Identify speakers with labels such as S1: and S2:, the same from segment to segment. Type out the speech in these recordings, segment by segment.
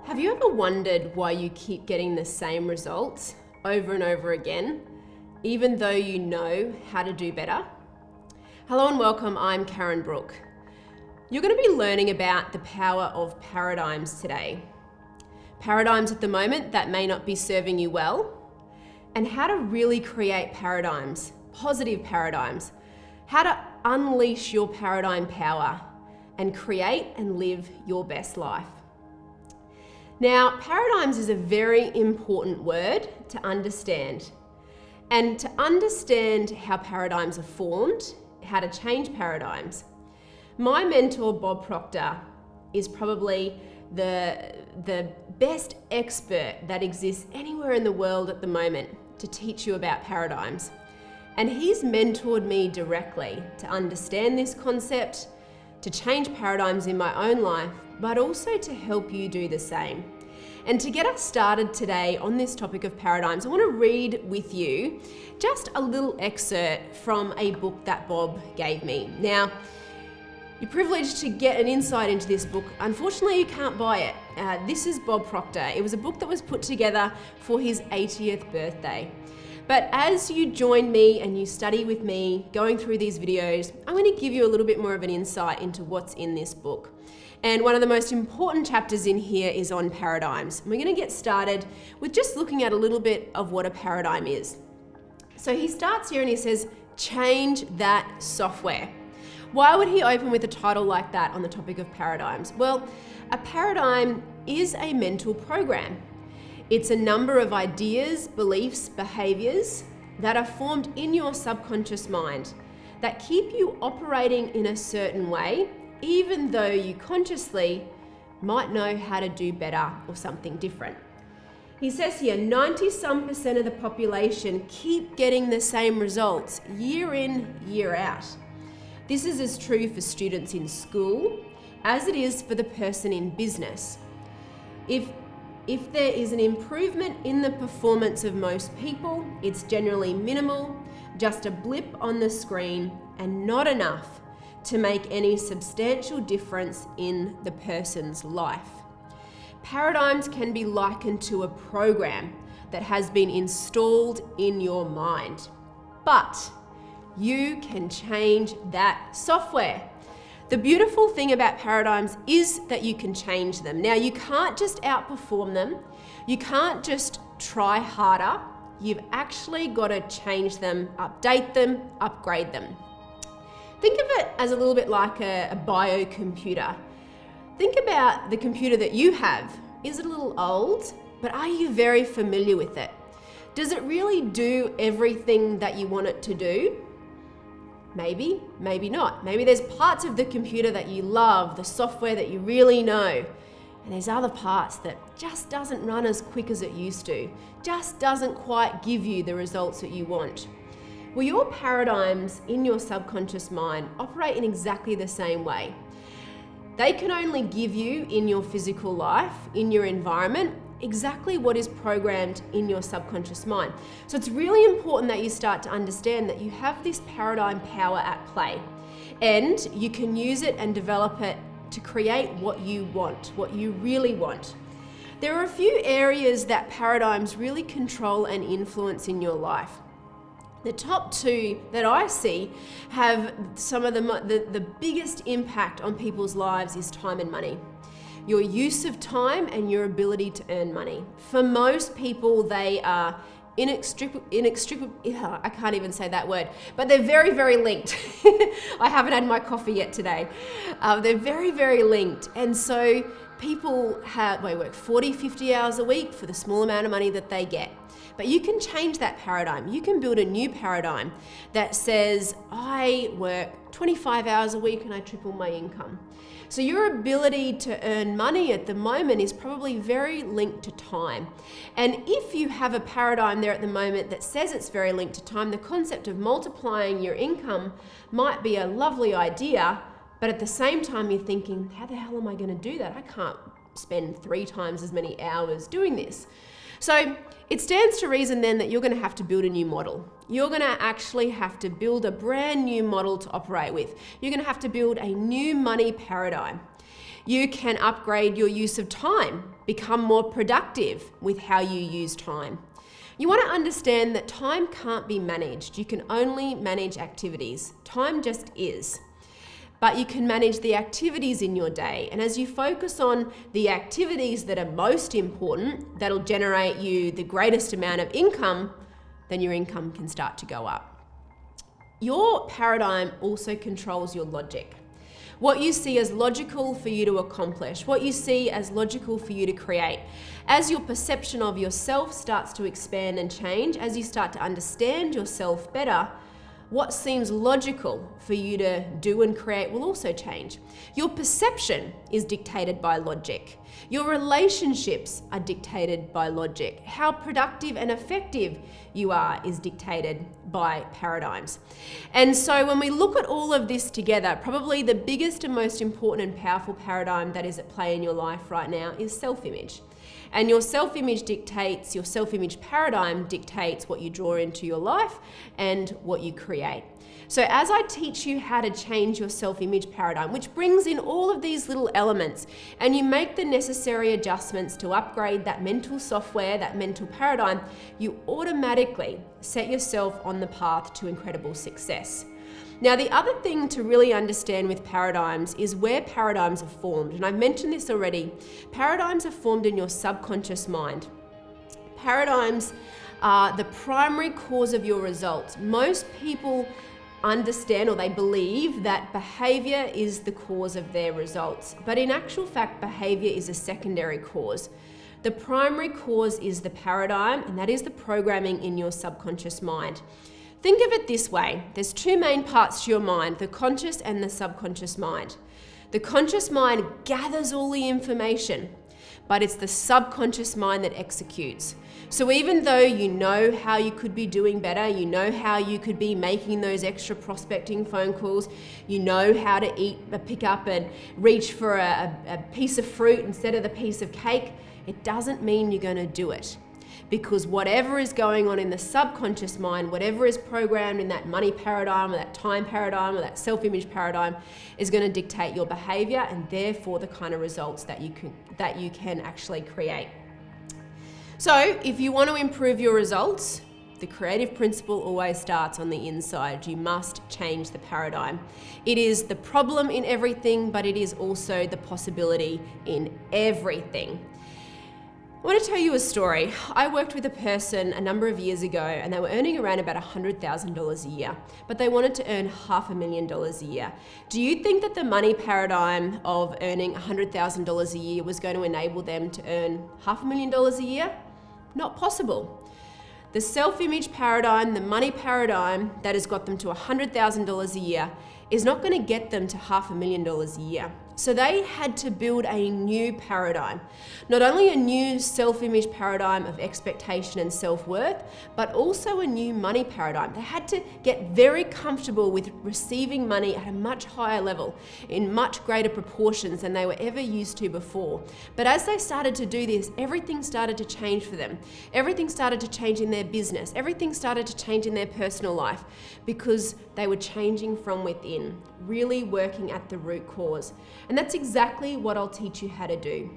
S1: Have you ever wondered why you keep getting the same results over and over again, even though you know how to do better? Hello and welcome, I'm Karen Brook. You're going to be learning about the power of paradigms today. Paradigms at the moment that may not be serving you well, and how to really create paradigms, positive paradigms, how to unleash your paradigm power and create and live your best life. Now, paradigms is a very important word to understand. And to understand how paradigms are formed, how to change paradigms, my mentor, Bob Proctor, is probably the best expert that exists anywhere in the world at the moment to teach you about paradigms. And he's mentored me directly to understand this concept, to change paradigms in my own life, but also to help you do the same. And to get us started today on this topic of paradigms, I want to read with you just a little excerpt from a book that Bob gave me. Now, you're privileged to get an insight into this book. Unfortunately, you can't buy it. This is Bob Proctor. It was a book that was put together for his 80th birthday. But as you join me and you study with me going through these videos, I'm going to give you a little bit more of an insight into what's in this book. And one of the most important chapters in here is on paradigms. We're going to get started with just looking at a little bit of what a paradigm is. So he starts here and he says, change that software. Why would he open with a title like that on the topic of paradigms? Well, a paradigm is a mental program. It's a number of ideas, beliefs, behaviors that are formed in your subconscious mind that keep you operating in a certain way, even though you consciously might know how to do better or something different. He says here, 90% of the population keep getting the same results year in, year out. This is as true for students in school as it is for the person in business. If there is an improvement in the performance of most people, it's generally minimal, just a blip on the screen and not enough to make any substantial difference in the person's life. Paradigms can be likened to a program that has been installed in your mind, but you can change that software. The beautiful thing about paradigms is that you can change them. Now, you can't just outperform them. You can't just try harder. You've actually got to change them, update them, upgrade them. Think of it as a little bit like a biocomputer. Think about the computer that you have. Is it a little old? But are you very familiar with it? Does it really do everything that you want it to do? Maybe, maybe not. Maybe there's parts of the computer that you love, the software that you really know, and there's other parts that just doesn't run as quick as it used to, just doesn't quite give you the results that you want. Well, your paradigms in your subconscious mind operate in exactly the same way. They can only give you in your physical life, in your environment, exactly what is programmed in your subconscious mind. So it's really important that you start to understand that you have this paradigm power at play, and you can use it and develop it to create what you want, what you really want. There are a few areas that paradigms really control and influence in your life. The top two that I see have some of the biggest impact on people's lives is time and money. Your use of time and your ability to earn money. For most people, they are inextricably, I can't even say that word, but they're very, very linked. I haven't had my coffee yet today. They're very, very linked. And so people work 40, 50 hours a week for the small amount of money that they get. But you can change that paradigm. You can build a new paradigm that says, I work 25 hours a week and I triple my income. So your ability to earn money at the moment is probably very linked to time. And if you have a paradigm there at the moment that says it's very linked to time, the concept of multiplying your income might be a lovely idea, but at the same time you're thinking, how the hell am I going to do that? I can't spend 3 times as many hours doing this. So it stands to reason then that you're going to have to build a new model. You're going to actually have to build a brand new model to operate with. You're going to have to build a new money paradigm. You can upgrade your use of time, become more productive with how you use time. You want to understand that time can't be managed. You can only manage activities. Time just is. But you can manage the activities in your day. And as you focus on the activities that are most important, that'll generate you the greatest amount of income, then your income can start to go up. Your paradigm also controls your logic. What you see as logical for you to accomplish, what you see as logical for you to create. As your perception of yourself starts to expand and change, as you start to understand yourself better, what seems logical for you to do and create will also change. Your perception is dictated by logic. Your relationships are dictated by logic. How productive and effective you are is dictated by paradigms. And so when we look at all of this together, probably the biggest and most important and powerful paradigm that is at play in your life right now is self-image. And your self-image paradigm dictates what you draw into your life and what you create. So as I teach you how to change your self-image paradigm, which brings in all of these little elements, and you make the necessary adjustments to upgrade that mental software, that mental paradigm, you automatically set yourself on the path to incredible success. Now, the other thing to really understand with paradigms is where paradigms are formed. And I've mentioned this already. Paradigms are formed in your subconscious mind. Paradigms are the primary cause of your results. Most people understand, or they believe, that behavior is the cause of their results. But in actual fact, behavior is a secondary cause. The primary cause is the paradigm, and that is the programming in your subconscious mind. Think of it this way. There's two main parts to your mind, the conscious and the subconscious mind. The conscious mind gathers all the information, but it's the subconscious mind that executes. So even though you know how you could be doing better, you know how you could be making those extra prospecting phone calls, you know how to pick up and reach for a piece of fruit instead of the piece of cake, it doesn't mean you're going to do it. Because whatever is going on in the subconscious mind, whatever is programmed in that money paradigm or that time paradigm or that self-image paradigm is going to dictate your behavior and therefore the kind of results that you can actually create. So if you want to improve your results, the creative principle always starts on the inside. You must change the paradigm. It is the problem in everything, but it is also the possibility in everything. I want to tell you a story. I worked with a person a number of years ago and they were earning around about $100,000 a year, but they wanted to earn $500,000 a year. Do you think that the money paradigm of earning $100,000 a year was going to enable them to earn $500,000 a year? Not possible. The self-image paradigm, the money paradigm that has got them to $100,000 a year is not going to get them to $500,000 a year. So they had to build a new paradigm, not only a new self-image paradigm of expectation and self-worth, but also a new money paradigm. They had to get very comfortable with receiving money at a much higher level, in much greater proportions than they were ever used to before. But as they started to do this, everything started to change for them. Everything started to change in their business. Everything started to change in their personal life because they were changing from within, really working at the root cause. And that's exactly what I'll teach you how to do.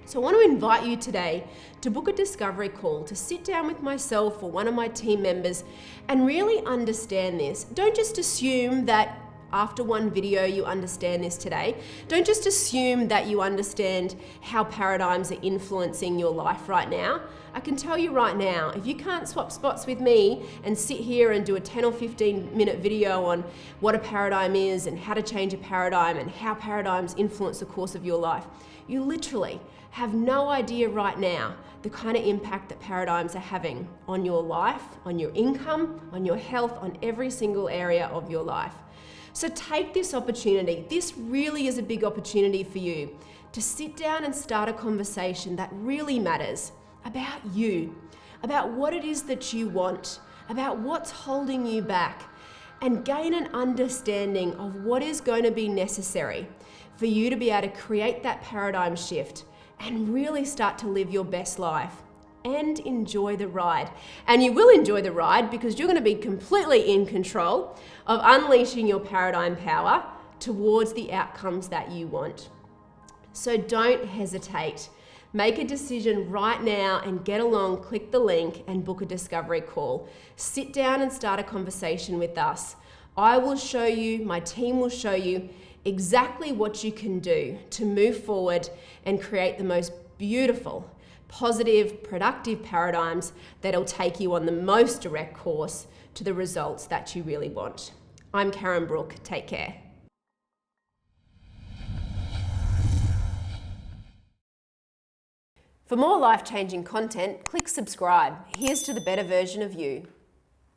S1: So I want to invite you today to book a discovery call, to sit down with myself or one of my team members and really understand this. Don't just assume that after one video you understand this today. Don't just assume that you understand how paradigms are influencing your life right now. I can tell you right now, if you can't swap spots with me and sit here and do a 10 or 15 minute video on what a paradigm is and how to change a paradigm and how paradigms influence the course of your life, you literally have no idea right now the kind of impact that paradigms are having on your life, on your income, on your health, on every single area of your life. So take this opportunity. This really is a big opportunity for you to sit down and start a conversation that really matters about you, about what it is that you want, about what's holding you back, and gain an understanding of what is going to be necessary for you to be able to create that paradigm shift and really start to live your best life and enjoy the ride. And you will enjoy the ride because you're going to be completely in control of unleashing your paradigm power towards the outcomes that you want. So don't hesitate. Make a decision right now and get along, click the link and book a discovery call. Sit down and start a conversation with us. I will show you, my team will show you exactly what you can do to move forward and create the most beautiful, positive, productive paradigms that'll take you on the most direct course to the results that you really want. I'm Karen Brook. Take care. For more life-changing content, click subscribe. Here's to the better version of you.